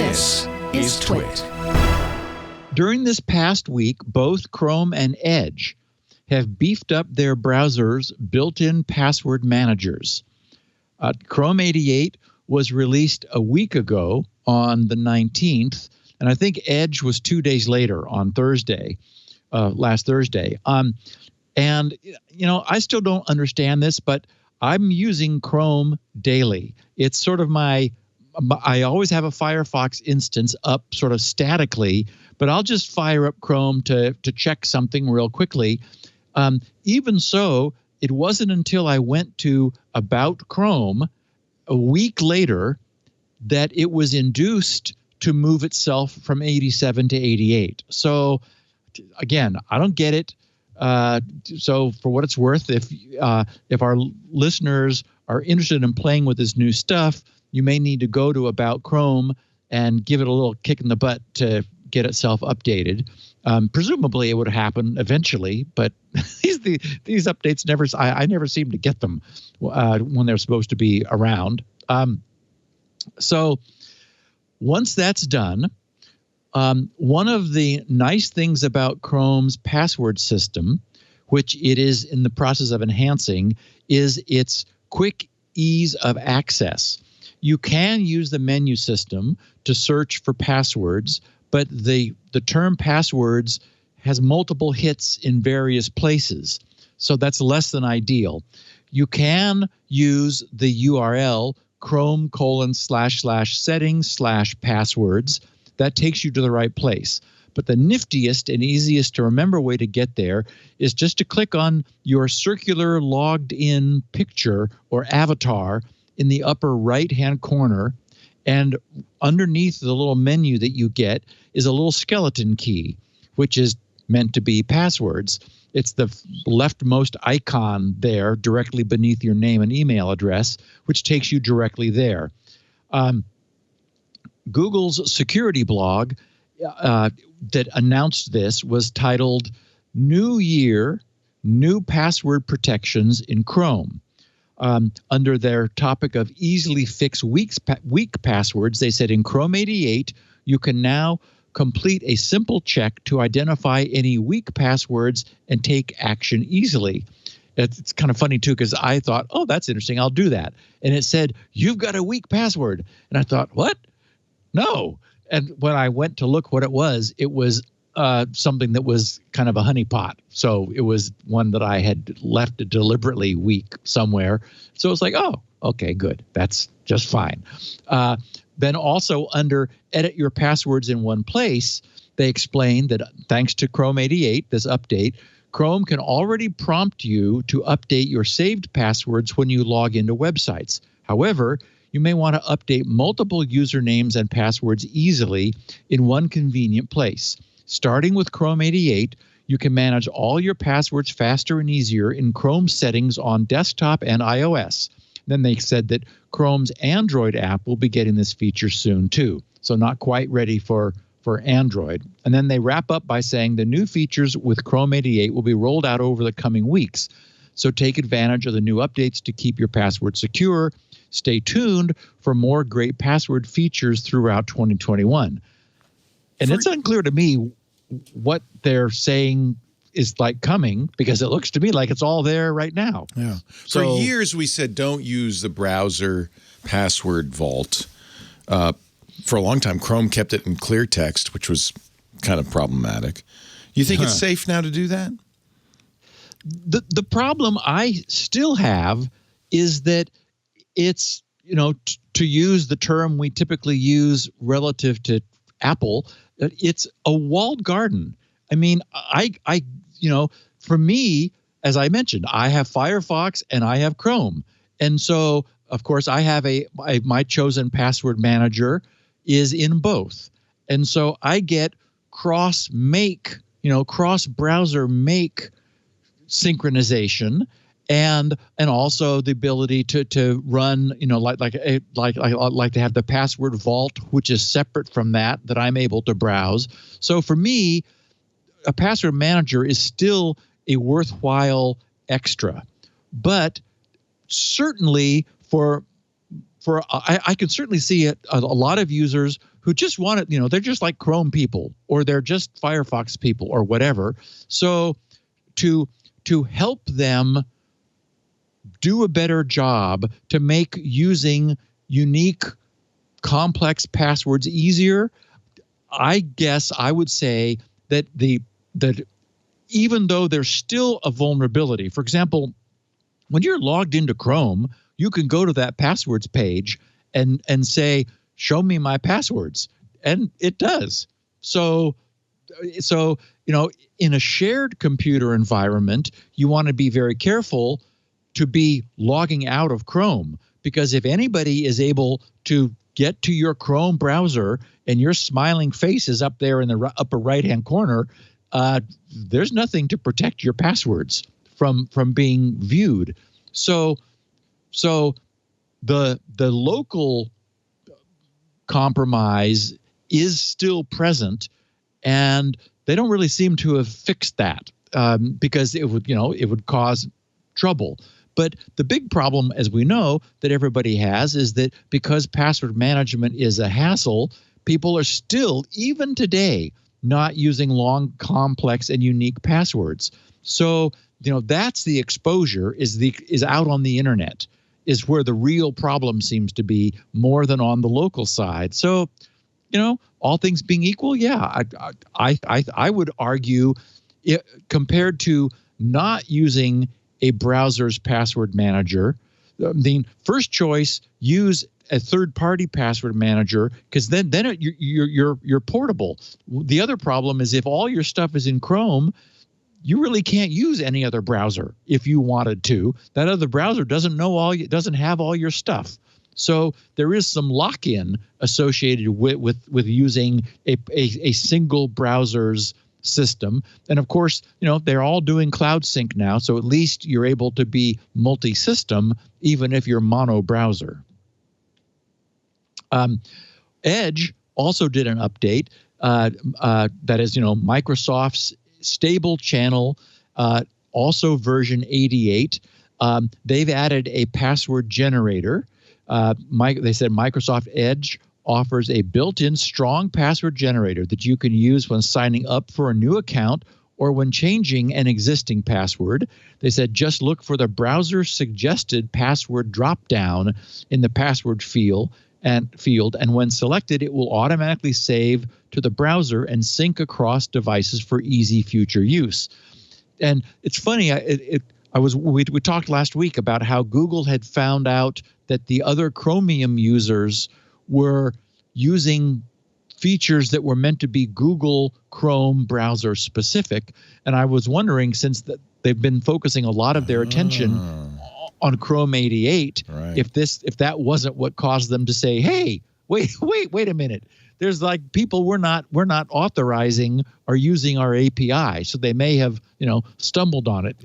This is TWiT. During this past week, both Chrome and Edge have beefed up their browsers' built-in password managers. Chrome 88 was released a week ago on the 19th, and I think Edge was 2 days later on Thursday, last Thursday. And, you know, I still don't understand this, but I'm using Chrome daily. It's sort of I always have a Firefox instance up sort of statically, but I'll just fire up Chrome to check something real quickly. Even so, it wasn't until I went to About Chrome a week later that it was induced to move itself from 87 to 88. So, again, I don't get it. So for what it's worth, if our listeners are interested in playing with this new stuff, you may need to go to About Chrome and give it a little kick in the butt to get itself updated. Presumably it would happen eventually, but these updates I never seem to get them when they're supposed to be around. So once that's done, one of the nice things about Chrome's password system, which it is in the process of enhancing, is its quick ease of access. You can use the menu system to search for passwords, but the term passwords has multiple hits in various places, so that's less than ideal. You can use the URL chrome://settings/passwords. That takes you to the right place. But the niftiest and easiest to remember way to get there is just to click on your circular logged in picture or avatar in the upper right-hand corner, and underneath the little menu that you get is a little skeleton key, which is meant to be passwords. It's the leftmost icon there directly beneath your name and email address, which takes you directly there. Google's security blog that announced this was titled "New Year, New Password Protections in Chrome." Under their topic of easily fix weak passwords, they said in Chrome 88, you can now complete a simple check to identify any weak passwords and take action easily. It's kind of funny, too, because I thought, oh, that's interesting. I'll do that. And it said, you've got a weak password. And I thought, what? No. And when I went to look what it was something that was kind of a honeypot. So it was one that I had left deliberately weak somewhere. So it's like, oh, okay, good. That's just fine. Then also under edit your passwords in one place, they explained that thanks to Chrome 88, this update, Chrome can already prompt you to update your saved passwords when you log into websites. However, you may want to update multiple usernames and passwords easily in one convenient place. Starting with Chrome 88, you can manage all your passwords faster and easier in Chrome settings on desktop and iOS. Then they said that Chrome's Android app will be getting this feature soon too. So not quite ready for Android. And then they wrap up by saying the new features with Chrome 88 will be rolled out over the coming weeks. So take advantage of the new updates to keep your password secure. Stay tuned for more great password features throughout 2021. And it's unclear to me what they're saying is like coming, because it looks to me like it's all there right now. Yeah. For years, we said don't use the browser password vault. For a long time, Chrome kept it in clear text, which was kind of problematic. You think it's safe now to do that? The problem I still have is that it's, to use the term we typically use relative to Apple, it's a walled garden. I mean, for me, as I mentioned, I have Firefox and I have Chrome. And so, of course, I have my chosen password manager is in both. And so I get cross-browser make synchronization and also the ability to run, like to have the password vault, which is separate from that I'm able to browse. So for me, a password manager is still a worthwhile extra, but certainly I can certainly see a lot of users who just want to, they're just like Chrome people, or they're just Firefox people, or whatever. So to help them do a better job to make using unique, complex passwords easier, I guess I would say that that even though there's still a vulnerability, for example, when you're logged into Chrome, you can go to that passwords page and say, show me my passwords, and it does. So in a shared computer environment, you want to be very careful to be logging out of Chrome, because if anybody is able to get to your Chrome browser and your smiling face is up there in the upper right-hand corner, there's nothing to protect your passwords from being viewed. So the local compromise is still present, and they don't really seem to have fixed that, because it would cause trouble. But the big problem, as we know, that everybody has is that because password management is a hassle, people are still, even today, not using long, complex, and unique passwords. So, that's the exposure is out on the internet, is where the real problem seems to be, more than on the local side. So, all things being equal, yeah, I would argue, compared to not using a browser's password manager, the first choice, use a third-party password manager, because then you're portable. The other problem is if all your stuff is in Chrome, you really can't use any other browser if you wanted to. That other browser doesn't have all your stuff. So there is some lock-in associated with using a single browser's system. And of course, they're all doing cloud sync now, so at least you're able to be multi-system even if you're mono browser. Edge also did an update that is, Microsoft's stable channel, also version 88. They've added a password generator. They said Microsoft Edge offers a built-in strong password generator that you can use when signing up for a new account or when changing an existing password. They said just look for the browser suggested password drop-down in the password field, and when selected, it will automatically save to the browser and sync across devices for easy future use. And it's funny, we talked last week about how Google had found out that the other Chromium users were using features that were meant to be Google Chrome browser specific. And I was wondering, since they've been focusing a lot of their attention on Chrome 88, right, if that wasn't what caused them to say, hey, wait a minute. There's like people we're not authorizing are using our API. So they may have, stumbled on it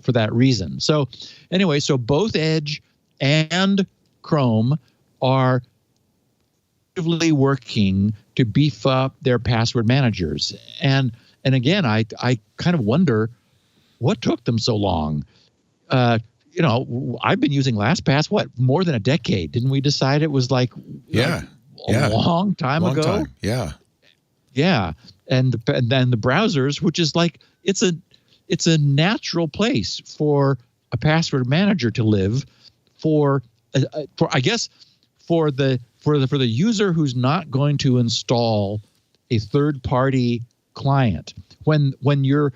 for that reason. So anyway, so both Edge and Chrome are actively working to beef up their password managers. And again, I kind of wonder what took them so long. I've been using LastPass, more than a decade? Didn't we decide it was like a long time ago? Yeah. Yeah. And then the browsers, which is like, it's a natural place for a password manager to live for the user who's not going to install a third-party client. When you're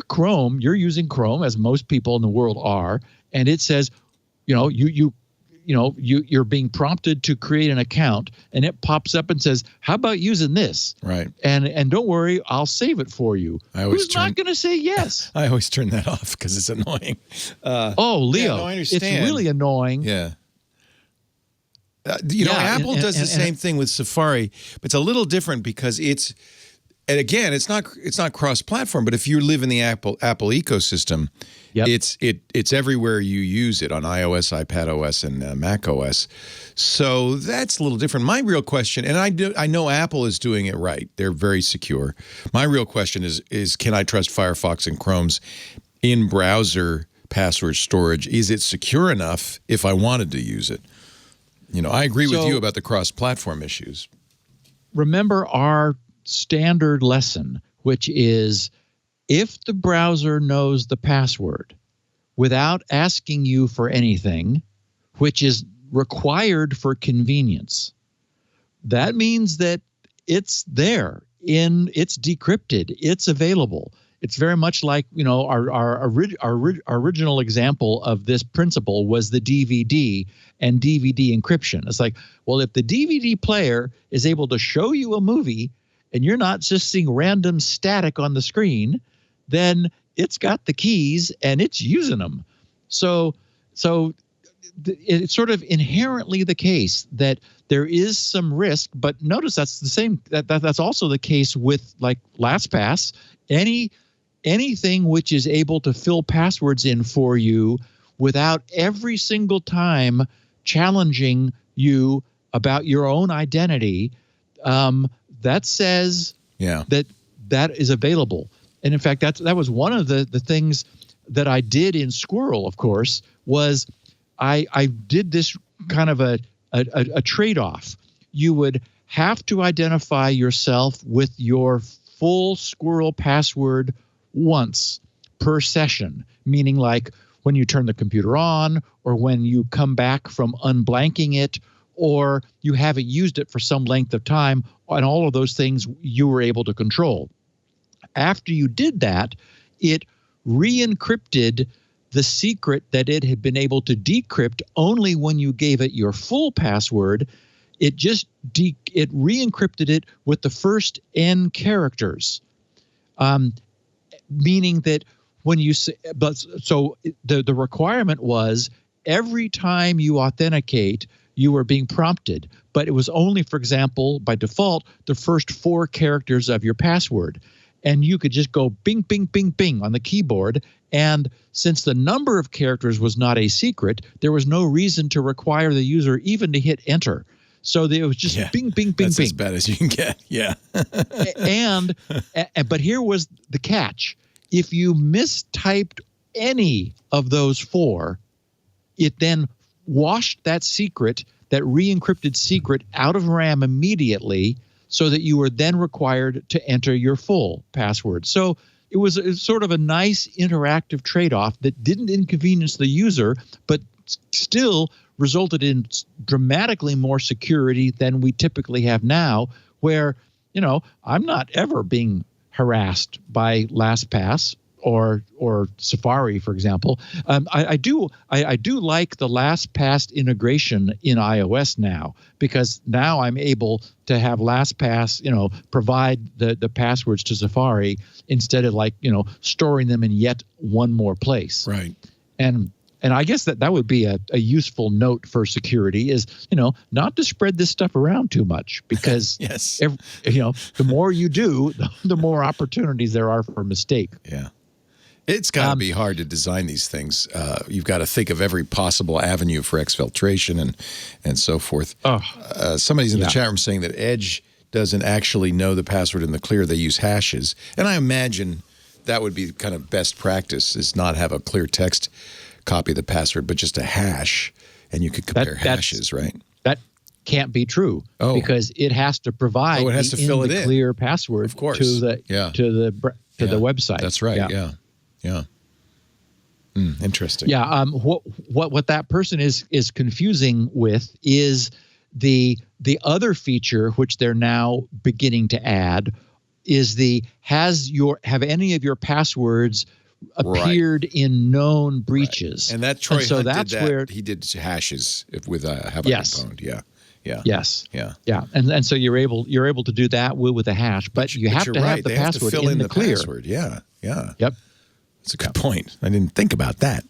Chrome, you're using Chrome, as most people in the world are, and it says, you're being prompted to create an account, and it pops up and says, how about using this? Right. And don't worry, I'll save it for you. Who's not going to say yes? I always turn that off because it's annoying. Leo, I understand. It's really annoying. Yeah. Apple does the same thing with Safari, but it's a little different because it's not cross-platform. But if you live in the Apple ecosystem, yep, it's everywhere you use it on iOS, iPadOS, and macOS. So that's a little different. My real question, and I know Apple is doing it right; they're very secure. My real question is can I trust Firefox and Chrome's in-browser password storage? Is it secure enough if I wanted to use it? I agree with you about the cross-platform issues. remember our standard lesson, which is if the browser knows the password without asking you for anything, which is required for convenience, that means that it's there, it's decrypted, it's available. It's very much like, our original example of this principle was the DVD and DVD encryption. It's like, well, if the DVD player is able to show you a movie and you're not just seeing random static on the screen, then it's got the keys and it's using them. So it's sort of inherently the case that there is some risk, but notice that's the same. That's also the case with like LastPass. Anything which is able to fill passwords in for you without every single time challenging you about your own identity, that says that is available. And in fact, that was one of the things that I did in Squirrel, of course, was I did this kind of a trade-off. You would have to identify yourself with your full Squirrel password once per session, meaning like when you turn the computer on or when you come back from unblanking it or you haven't used it for some length of time, and all of those things you were able to control. After you did that, it re-encrypted the secret that it had been able to decrypt only when you gave it your full password. It just it re-encrypted it with the first N characters, meaning that when you say, but so the requirement was every time you authenticate, you were being prompted, but it was only, for example, by default, the first 4 characters of your password. And you could just go bing, bing, bing, bing on the keyboard. And since the number of characters was not a secret, there was no reason to require the user even to hit enter. So it was just bing, bing, bing, That's bing. as bad as you can get. Yeah. But here was the catch. If you mistyped any of those 4, it then washed that secret, that re-encrypted secret, out of RAM immediately, so that you were then required to enter your full password. So it was sort of a nice interactive trade-off that didn't inconvenience the user, but still resulted in dramatically more security than we typically have now, where, I'm not ever being harassed by LastPass or Safari, for example. I do like the LastPass integration in iOS now, because now I'm able to have LastPass, provide the passwords to Safari instead of storing them in yet one more place. Right. And I guess that would be a useful note for security is, not to spread this stuff around too much, because yes, the more you do, the more opportunities there are for mistake. Yeah. It's got to be hard to design these things. You've got to think of every possible avenue for exfiltration and so forth. Somebody's in the chat room saying that Edge doesn't actually know the password in the clear. They use hashes. And I imagine that would be kind of best practice, is not have a clear text copy of the password, but just a hash, and you could compare hashes, right? That can't be true, because it has to provide it has to fill it in. Clear password, of course, to the website. That's right. Yeah. Interesting. Yeah. What that person is confusing with is the other feature, which they're now beginning to add, is have any of your passwords appeared in known breaches. Right. And that Troy Hunt did that. Where he did hashes with have a component. Yeah. Yes. Yeah. And so you're able to do that with a hash, but you have to have the password in the clear. Password. Yeah. Yep. That's a good point. I didn't think about that.